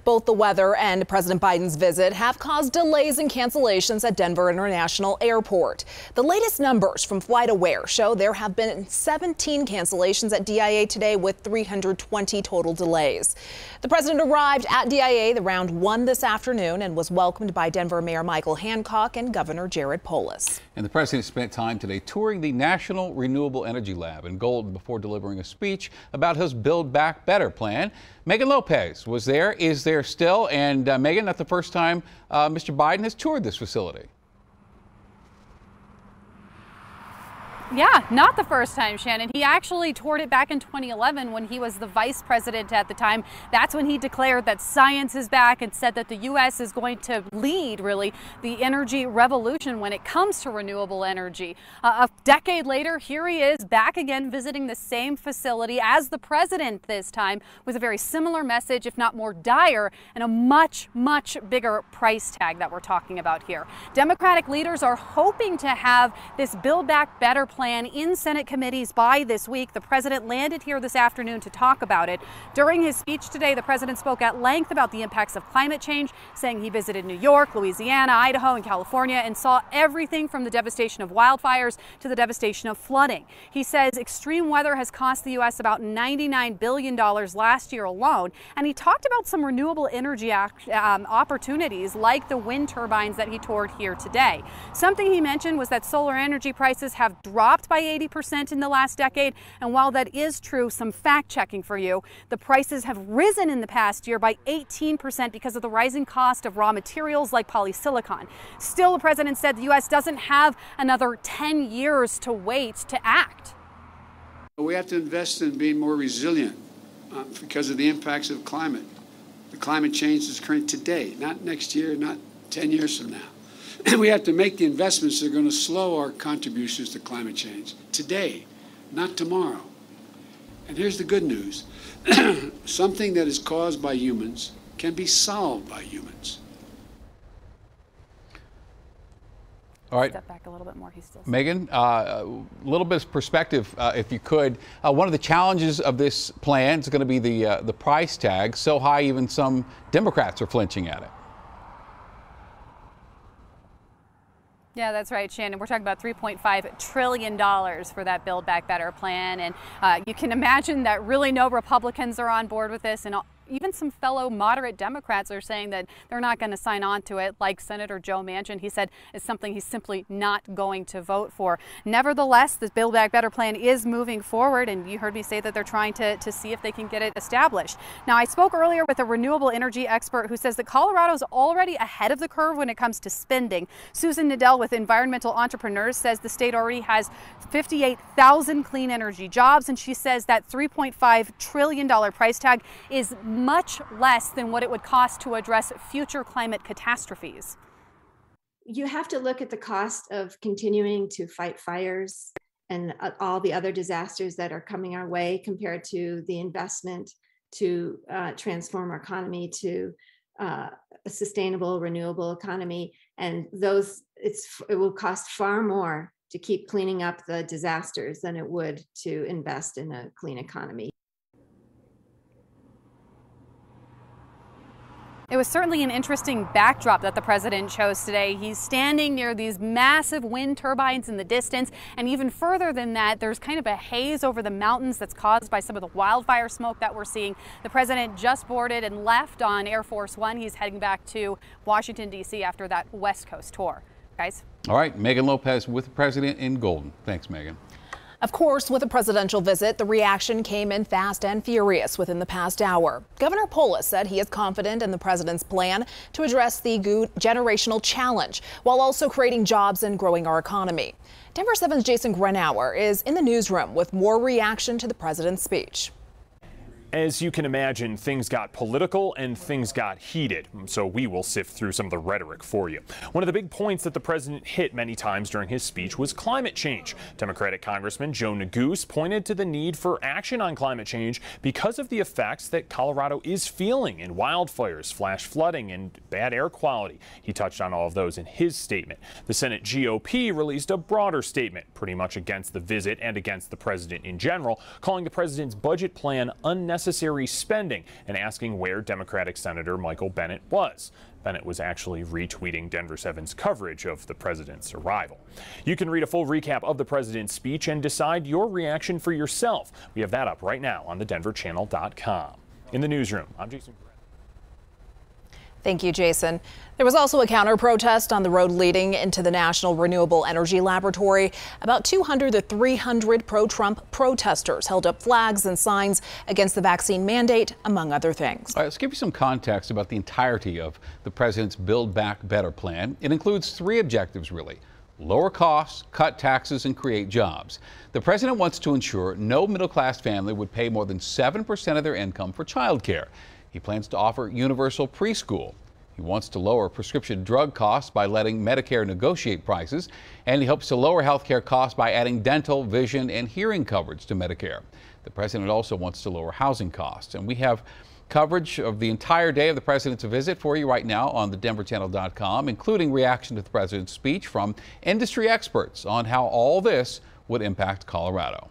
Both the weather and President Biden's visit have caused delays and cancellations at Denver International Airport. The latest numbers from FlightAware show there have been 17 cancellations at DIA today with 320 total delays. The president arrived at DIA around 1 this afternoon and was welcomed by Denver Mayor Michael Hancock and Governor Jared Polis. And the president spent time today touring the National Renewable Energy Lab in Golden before delivering a speech about his Build Back Better plan. Megan Lopez was there, is there still, and Megan, not the first time Mr. Biden has toured this facility. Yeah, not the first time, Shannon. He actually toured it back in 2011 when he was the vice president at the time. That's when he declared that science is back and said that the U.S. is going to lead, really, the energy revolution when it comes to renewable energy. A decade later, here he is back again visiting the same facility as the president this time with a very similar message, if not more dire, and a much, much bigger price tag that we're talking about here. Democratic leaders are hoping to have this Build Back Better plan in Senate committees by this week. The president landed here this afternoon to talk about it. During his speech today, the president spoke at length about the impacts of climate change, saying he visited New York, Louisiana, Idaho, and California and saw everything from the devastation of wildfires to the devastation of flooding. He says extreme weather has cost the U.S. about $99 billion last year alone, and he talked about some renewable energy opportunities like the wind turbines that he toured here today. Something he mentioned was that solar energy prices have dropped by 80% in the last decade. And while that is true, some fact checking for you, the prices have risen in the past year by 18% because of the rising cost of raw materials like polysilicon. Still, the president said the U.S. doesn't have another 10 years to wait to act. We have to invest in being more resilient because of the impacts of climate. The climate change is occurring today, not next year, not 10 years from now. We have to make the investments that are going to slow our contributions to climate change today, not tomorrow. And here's the good news. Something that is caused by humans can be solved by humans. All right. Step back a little bit more. He's still Megan, a little bit of perspective, if you could. One of the challenges of this plan is going to be the price tag, so high even some Democrats are flinching at it. Yeah, that's right, Shannon. We're talking about $3.5 trillion for that Build Back Better plan. And you can imagine that really no Republicans are on board with this. And even some fellow moderate Democrats are saying that they're not going to sign on to it, like Senator Joe Manchin. He said it's something he's simply not going to vote for. Nevertheless, this Build Back Better plan is moving forward, and you heard me say that they're trying to see if they can get it established. Now, I spoke earlier with a renewable energy expert who says that Colorado's already ahead of the curve when it comes to spending. Susan Nadell with Environmental Entrepreneurs says the state already has 58,000 clean energy jobs, and she says that $3.5 trillion price tag is much less than what it would cost to address future climate catastrophes. You have to look at the cost of continuing to fight fires and all the other disasters that are coming our way compared to the investment to transform our economy to a sustainable, renewable economy. And it will cost far more to keep cleaning up the disasters than it would to invest in a clean economy. It was certainly an interesting backdrop that the president chose today. He's standing near these massive wind turbines in the distance, and even further than that, there's kind of a haze over the mountains that's caused by some of the wildfire smoke that we're seeing. The president just boarded and left on Air Force One. He's heading back to Washington, D.C. after that West Coast tour. Guys? All right, Megan Lopez with the president in Golden. Thanks, Megan. Of course, with a presidential visit, the reaction came in fast and furious within the past hour. Governor Polis said he is confident in the president's plan to address the generational challenge while also creating jobs and growing our economy. Denver 7's Jason Grenauer is in the newsroom with more reaction to the president's speech. As you can imagine, things got political and things got heated, so we will sift through some of the rhetoric for you. One of the big points that the president hit many times during his speech was climate change. Democratic Congressman Joe Neguse pointed to the need for action on climate change because of the effects that Colorado is feeling in wildfires, flash flooding, and bad air quality. He touched on all of those in his statement. The Senate GOP released a broader statement, pretty much against the visit and against the president in general, calling the president's budget plan unnecessary unnecessary spending and asking where Democratic Senator Michael Bennet was. Bennet was actually retweeting Denver 7's coverage of the president's arrival. You can read a full recap of the president's speech and decide your reaction for yourself. We have that up right now on thedenverchannel.com. In the newsroom, I'm Jason. Thank you, Jason. There was also a counter-protest on the road leading into the National Renewable Energy Laboratory. About 200 to 300 pro-Trump protesters held up flags and signs against the vaccine mandate, among other things. All right, let's give you some context about the entirety of the president's Build Back Better plan. It includes three objectives, really: lower costs, cut taxes, and create jobs. The president wants to ensure no middle-class family would pay more than 7% of their income for child care. He plans to offer universal preschool. He wants to lower prescription drug costs by letting Medicare negotiate prices, and he hopes to lower health care costs by adding dental, vision, and hearing coverage to Medicare. The president also wants to lower housing costs, and we have coverage of the entire day of the president's visit for you right now on thedenverchannel.com, including reaction to the president's speech from industry experts on how all this would impact Colorado.